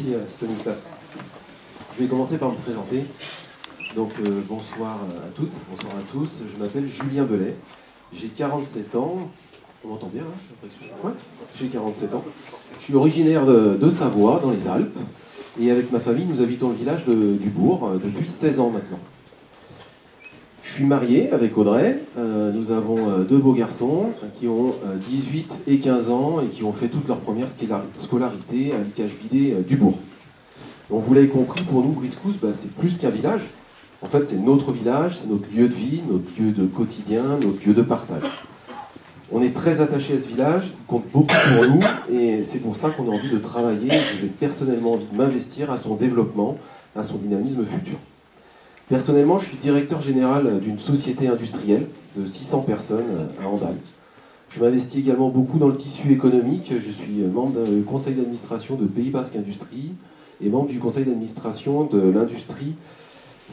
Stanislas. Je vais commencer par me présenter. Donc bonsoir à toutes, bonsoir à tous. Je m'appelle Julien Belay. J'ai 47 ans. On m'entend bien, hein, j'ai l'impression. Ouais, j'ai 47 ans. Je suis originaire de Savoie, dans les Alpes. Et avec ma famille, nous habitons le village du Bourg depuis 16 ans maintenant. Je suis marié avec Audrey. Nous avons deux beaux garçons qui ont 18 et 15 ans et qui ont fait toute leur première scolarité à l'ICHBD du Bourg. Donc vous l'avez compris, pour nous, Briscousse, c'est plus qu'un village. En fait, c'est notre village, c'est notre lieu de vie, notre lieu de quotidien, notre lieu de partage. On est très attaché à ce village, il compte beaucoup pour nous, et c'est pour ça qu'on a envie de travailler, que j'ai personnellement envie de m'investir à son développement, à son dynamisme futur. Personnellement, je suis directeur général d'une société industrielle de 600 personnes à Andal. Je m'investis également beaucoup dans le tissu économique. Je suis membre du conseil d'administration de Pays Basque Industrie et membre du conseil d'administration de l'industrie,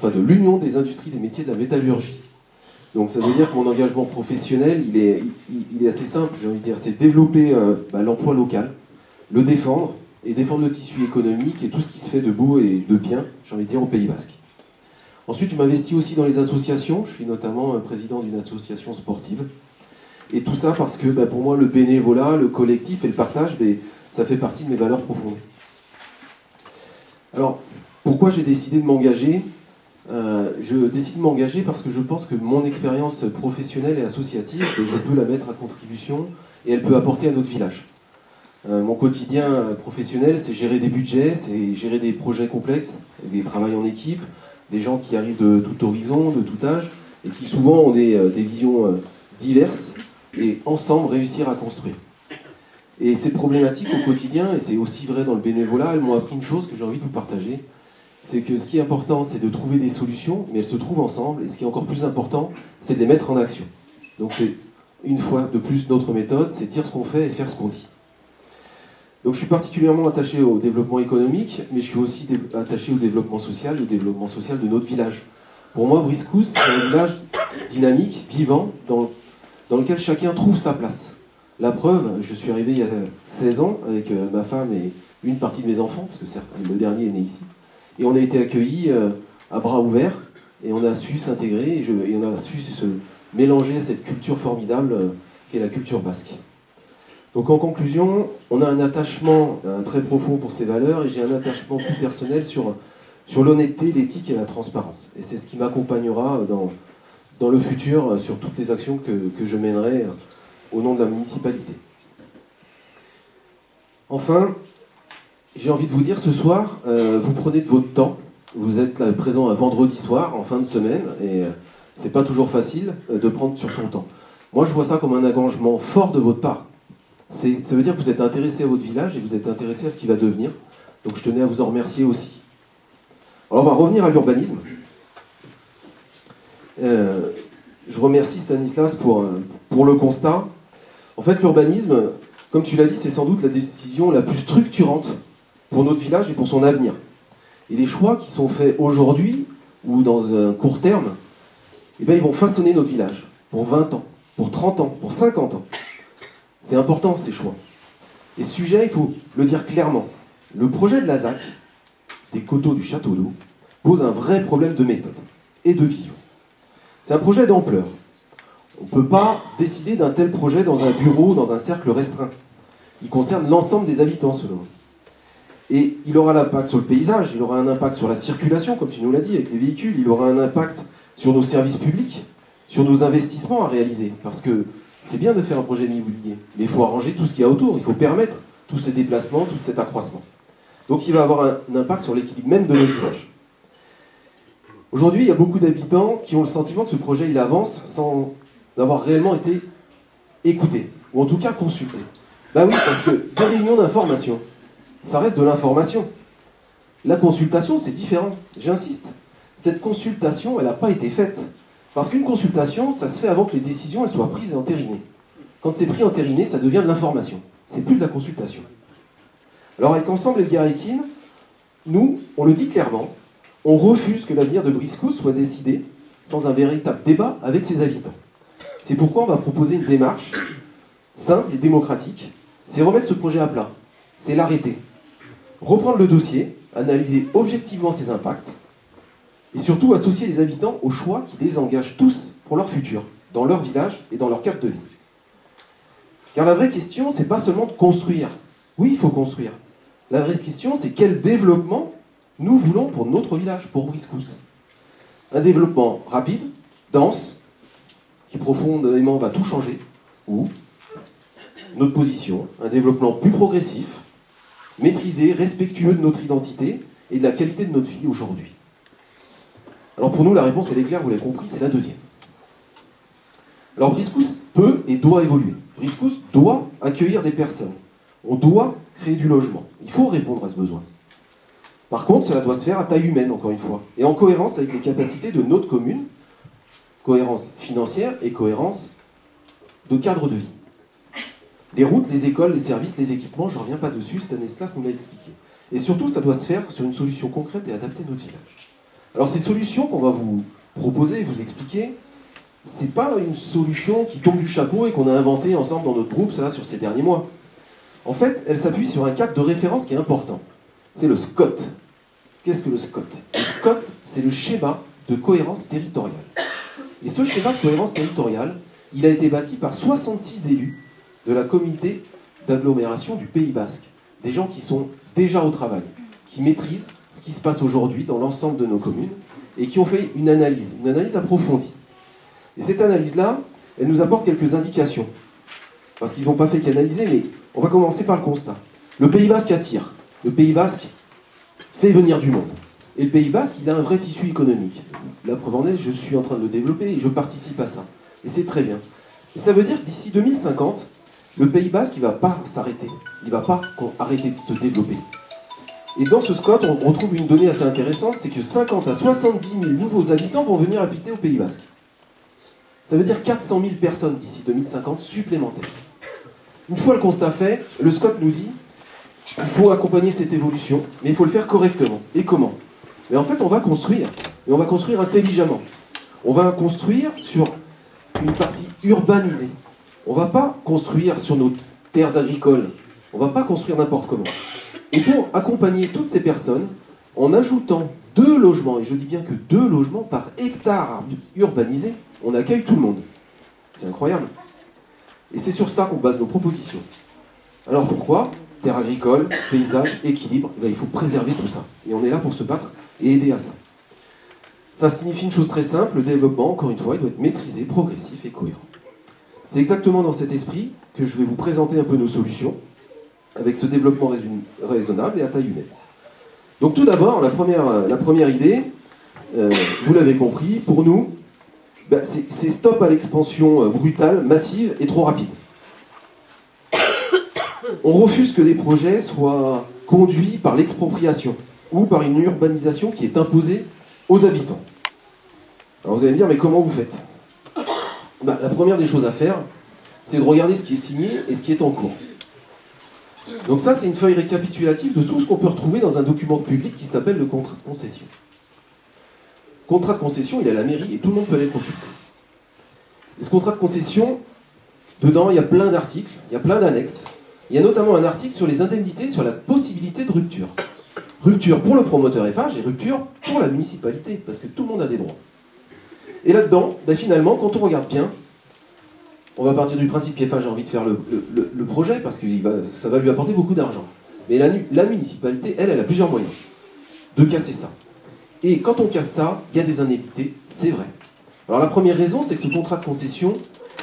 de l'Union des industries des métiers de la métallurgie. Donc ça veut dire que mon engagement professionnel, il est assez simple, j'ai envie de dire, c'est développer l'emploi local, le défendre, et défendre le tissu économique et tout ce qui se fait de beau et de bien, j'ai envie de dire, au Pays Basque. Ensuite, je m'investis aussi dans les associations. Je suis notamment président d'une association sportive. Et tout ça parce que pour moi, le bénévolat, le collectif et le partage, ça fait partie de mes valeurs profondes. Alors, pourquoi j'ai décidé de m'engager ? Je décide de m'engager parce que je pense que mon expérience professionnelle et associative, je peux la mettre à contribution et elle peut apporter à notre village. Mon quotidien professionnel, c'est gérer des budgets, c'est gérer des projets complexes, des travails en équipe, des gens qui arrivent de tout horizon, de tout âge, et qui souvent ont des visions diverses, et ensemble réussir à construire. Et ces problématiques au quotidien, et c'est aussi vrai dans le bénévolat, elles m'ont appris une chose que j'ai envie de vous partager, c'est que ce qui est important, c'est de trouver des solutions, mais elles se trouvent ensemble, et ce qui est encore plus important, c'est de les mettre en action. Donc c'est, une fois de plus, notre méthode, c'est dire ce qu'on fait et faire ce qu'on dit. Donc je suis particulièrement attaché au développement économique, mais je suis aussi attaché au développement social de notre village. Pour moi, Briscousse, c'est un village dynamique, vivant, dans lequel chacun trouve sa place. La preuve, je suis arrivé il y a 16 ans avec ma femme et une partie de mes enfants, parce que certes, le dernier est né ici, et on a été accueillis à bras ouverts, et on a su s'intégrer, et on a su se mélanger à cette culture formidable qu'est la culture basque. Donc en conclusion, on a un attachement très profond pour ces valeurs et j'ai un attachement plus personnel sur l'honnêteté, l'éthique et la transparence. Et c'est ce qui m'accompagnera dans le futur sur toutes les actions que je mènerai au nom de la municipalité. Enfin, j'ai envie de vous dire ce soir, vous prenez de votre temps, vous êtes là présent un vendredi soir en fin de semaine et c'est pas toujours facile de prendre sur son temps. Moi je vois ça comme un engagement fort de votre part. Ça veut dire que vous êtes intéressé à votre village et vous êtes intéressé à ce qui va devenir. Donc je tenais à vous en remercier aussi. Alors on va revenir à l'urbanisme. Je remercie Stanislas pour le constat. En fait, l'urbanisme, comme tu l'as dit, c'est sans doute la décision la plus structurante pour notre village et pour son avenir. Et les choix qui sont faits aujourd'hui ou dans un court terme, ils vont façonner notre village pour 20 ans, pour 30 ans, pour 50 ans. C'est important, ces choix. Et ce sujet, il faut le dire clairement. Le projet de la ZAC, des coteaux du château d'eau, pose un vrai problème de méthode et de vision. C'est un projet d'ampleur. On ne peut pas décider d'un tel projet dans un bureau, dans un cercle restreint. Il concerne l'ensemble des habitants, selon nous. Et il aura l'impact sur le paysage, il aura un impact sur la circulation, comme tu nous l'as dit, avec les véhicules, il aura un impact sur nos services publics, sur nos investissements à réaliser. Parce que c'est bien de faire un projet immobilier, mais il faut arranger tout ce qu'il y a autour, il faut permettre tous ces déplacements, tout cet accroissement. Donc il va avoir un impact sur l'équilibre même de notre village. Aujourd'hui, il y a beaucoup d'habitants qui ont le sentiment que ce projet il avance sans avoir réellement été écouté, ou en tout cas consulté. Oui, parce que des réunions d'information, ça reste de l'information. La consultation, c'est différent, j'insiste. Cette consultation, elle n'a pas été faite. Parce qu'une consultation, ça se fait avant que les décisions elles soient prises et entérinées. Quand c'est pris et entériné, ça devient de l'information. C'est plus de la consultation. Alors avec Ensemble Edgar Ekin, nous, on le dit clairement, on refuse que l'avenir de Briscousse soit décidé sans un véritable débat avec ses habitants. C'est pourquoi on va proposer une démarche simple et démocratique. C'est remettre ce projet à plat. C'est l'arrêter. Reprendre le dossier, analyser objectivement ses impacts, et surtout associer les habitants aux choix qui les engagent tous pour leur futur, dans leur village et dans leur cadre de vie. Car la vraie question, c'est pas seulement de construire. Oui, il faut construire. La vraie question, c'est quel développement nous voulons pour notre village, pour Briscousse. Un développement rapide, dense, qui profondément va tout changer, ou notre position, un développement plus progressif, maîtrisé, respectueux de notre identité et de la qualité de notre vie aujourd'hui. Alors pour nous, la réponse, elle est claire, vous l'avez compris, c'est la deuxième. Alors Briscousse peut et doit évoluer. Briscousse doit accueillir des personnes. On doit créer du logement. Il faut répondre à ce besoin. Par contre, cela doit se faire à taille humaine, encore une fois, et en cohérence avec les capacités de notre commune, cohérence financière et cohérence de cadre de vie. Les routes, les écoles, les services, les équipements, je ne reviens pas dessus, Stanislas nous l'a expliqué. Et surtout, ça doit se faire sur une solution concrète et adaptée à notre village. Alors ces solutions qu'on va vous proposer et vous expliquer, c'est pas une solution qui tombe du chapeau et qu'on a inventée ensemble dans notre groupe, ça, sur ces derniers mois. En fait, elle s'appuie sur un cadre de référence qui est important. C'est le SCOT. Qu'est-ce que le SCOT? Le SCOT, c'est le schéma de cohérence territoriale. Et ce schéma de cohérence territoriale, il a été bâti par 66 élus de la communauté d'agglomération du Pays Basque. Des gens qui sont déjà au travail, qui maîtrisent ce qui se passe aujourd'hui dans l'ensemble de nos communes et qui ont fait une analyse approfondie. Et cette analyse-là, elle nous apporte quelques indications. Parce qu'ils n'ont pas fait qu'analyser, mais on va commencer par le constat. Le Pays Basque attire. Le Pays Basque fait venir du monde. Et le Pays Basque, il a un vrai tissu économique. La preuve en est, je suis en train de le développer et je participe à ça. Et c'est très bien. Et ça veut dire que d'ici 2050, le Pays Basque, il ne va pas s'arrêter. Il ne va pas arrêter de se développer. Et dans ce SCOT, on trouve une donnée assez intéressante, c'est que 50 à 70 000 nouveaux habitants vont venir habiter au Pays Basque. Ça veut dire 400 000 personnes d'ici 2050 supplémentaires. Une fois le constat fait, le SCOT nous dit qu'il faut accompagner cette évolution, mais il faut le faire correctement. Et comment? Mais en fait, on va construire. Et on va construire intelligemment. On va construire sur une partie urbanisée. On ne va pas construire sur nos terres agricoles. On ne va pas construire n'importe comment. Et pour accompagner toutes ces personnes, en ajoutant 2 logements, et je dis bien que 2 logements par hectare urbanisé, on accueille tout le monde. C'est incroyable. Et c'est sur ça qu'on base nos propositions. Alors pourquoi? Terre agricole, paysage, équilibre, il faut préserver tout ça. Et on est là pour se battre et aider à ça. Ça signifie une chose très simple, le développement, encore une fois, il doit être maîtrisé, progressif et cohérent. C'est exactement dans cet esprit que je vais vous présenter un peu nos solutions, avec ce développement raisonnable et à taille humaine. Donc tout d'abord, la première idée, vous l'avez compris, pour nous, c'est stop à l'expansion brutale, massive et trop rapide. On refuse que des projets soient conduits par l'expropriation ou par une urbanisation qui est imposée aux habitants. Alors vous allez me dire, mais comment vous faites? La première des choses à faire, c'est de regarder ce qui est signé et ce qui est en cours. Donc ça, c'est une feuille récapitulative de tout ce qu'on peut retrouver dans un document public qui s'appelle le contrat de concession. Contrat de concession, il est à la mairie et tout le monde peut aller le consulter. Et ce contrat de concession, dedans, il y a plein d'articles, il y a plein d'annexes. Il y a notamment un article sur les indemnités, sur la possibilité de rupture. Rupture pour le promoteur Eiffage et rupture pour la municipalité, parce que tout le monde a des droits. Et là-dedans, finalement, quand on regarde bien, on va partir du principe qu'Eiffage a envie de faire le projet, parce que ça va lui apporter beaucoup d'argent. Mais la municipalité, elle a plusieurs moyens de casser ça. Et quand on casse ça, il y a des indemnités, c'est vrai. Alors la première raison, c'est que ce contrat de concession,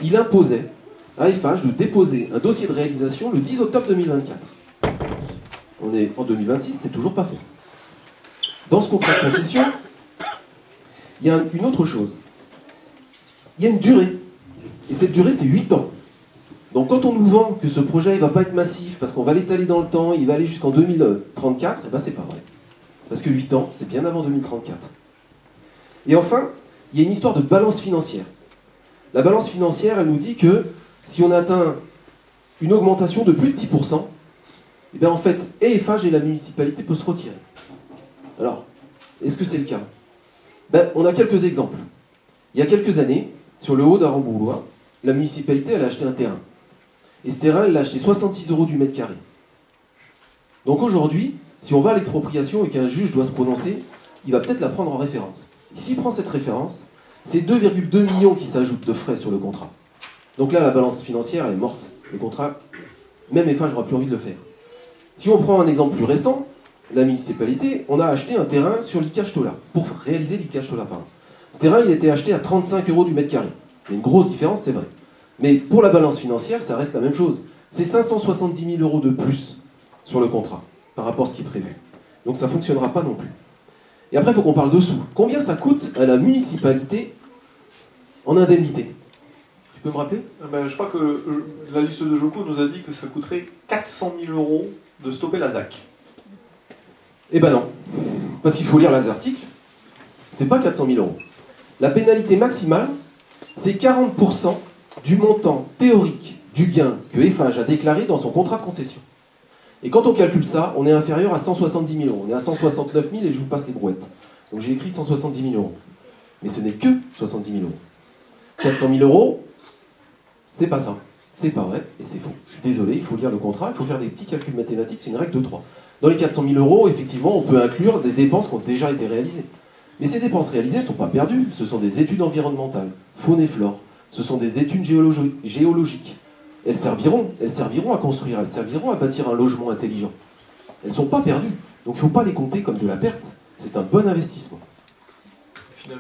il imposait à Eiffage de déposer un dossier de réalisation le 10 octobre 2024. On est en 2026, c'est toujours pas fait. Dans ce contrat de concession, il y a une autre chose. Il y a une durée. Et cette durée, c'est 8 ans. Donc quand on nous vend que ce projet ne va pas être massif, parce qu'on va l'étaler dans le temps, il va aller jusqu'en 2034, c'est pas vrai. Parce que 8 ans, c'est bien avant 2034. Et enfin, il y a une histoire de balance financière. La balance financière, elle nous dit que si on atteint une augmentation de plus de 10%, en fait, Eiffage et la municipalité peuvent se retirer. Alors, est-ce que c'est le cas? On a quelques exemples. Il y a quelques années, sur le haut d'Aramboulois, la municipalité, elle a acheté un terrain. Et ce terrain, elle l'a acheté 66 € du mètre carré. Donc aujourd'hui, Si on va à l'expropriation et qu'un juge doit se prononcer, il va peut-être la prendre en référence. S'il prend cette référence, c'est 2,2 millions qui s'ajoutent de frais sur le contrat. Donc là, la balance financière, elle est morte. Le contrat, même FH, j'aurais plus envie de le faire. Si on prend un exemple plus récent, la municipalité, on a acheté un terrain sur l'Icage-Tola, pour réaliser l'Icage-Tola, pardon. Ce terrain, il était acheté à 35 € du mètre carré. Il y a une grosse différence, c'est vrai. Mais pour la balance financière, ça reste la même chose. C'est 570 000 € de plus sur le contrat, par rapport à ce qui est prévu. Donc ça ne fonctionnera pas non plus. Et après, il faut qu'on parle de sous. Combien ça coûte à la municipalité en indemnité? Tu peux me rappeler? Je crois que la liste de Joko nous a dit que ça coûterait 400 000 € de stopper la ZAC. Eh ben non. Parce qu'il faut lire les articles. C'est pas 400 000 €. La pénalité maximale, c'est 40% du montant théorique du gain que Eiffage a déclaré dans son contrat de concession. Et quand on calcule ça, on est inférieur à 170 000 €. On est à 169 000 et je vous passe les brouettes. Donc j'ai écrit 170 000 €. Mais ce n'est que 70 000 €. 400 000 €, c'est pas ça. C'est pas vrai et c'est faux. Je suis désolé, il faut lire le contrat, il faut faire des petits calculs mathématiques, c'est une règle de 3. Dans les 400 000 €, effectivement, on peut inclure des dépenses qui ont déjà été réalisées. Mais ces dépenses réalisées, elles ne sont pas perdues. Ce sont des études environnementales, faune et flore. Ce sont des études géologiques. Elles serviront à construire, elles serviront à bâtir un logement intelligent. Elles ne sont pas perdues. Donc il ne faut pas les compter comme de la perte. C'est un bon investissement.